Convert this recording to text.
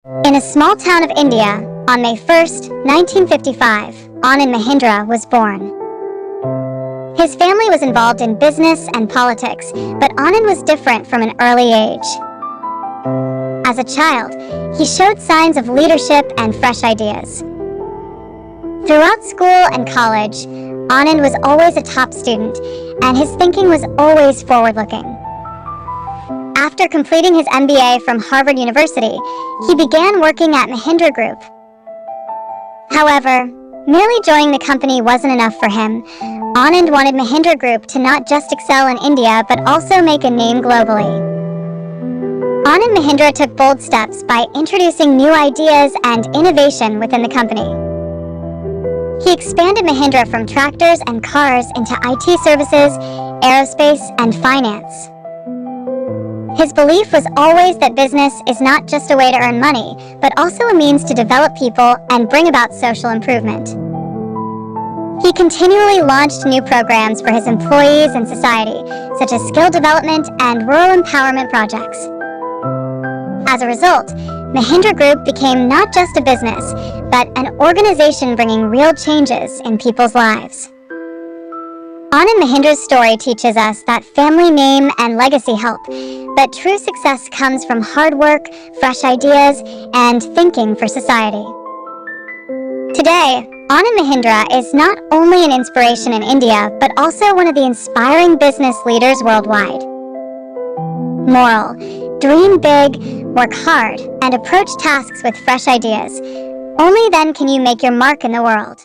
In a small town of India, on May 1st, 1955, Anand Mahindra was born. His family was involved in business and politics, but Anand was different from an early age. As a child, he showed signs of leadership and fresh ideas. Throughout school and college, Anand was always a top student, and his thinking was always forward-looking. After completing his MBA from Harvard University, he began working at Mahindra Group. However, merely joining the company wasn't enough for him. Anand wanted Mahindra Group to not just excel in India, but also make a name globally. Anand Mahindra took bold steps by introducing new ideas and innovation within the company. He expanded Mahindra from tractors and cars into IT services, aerospace, and finance. His belief was always that business is not just a way to earn money, but also a means to develop people and bring about social improvement. He continually launched new programs for his employees and society, such as skill development and rural empowerment projects. As a result, Mahindra Group became not just a business, but an organization bringing real changes in people's lives. Anand Mahindra's story teaches us that family name and legacy help, but true success comes from hard work, fresh ideas, and thinking for society. Today, Anand Mahindra is not only an inspiration in India, but also one of the inspiring business leaders worldwide. Moral: dream big, work hard, and approach tasks with fresh ideas. Only then can you make your mark in the world.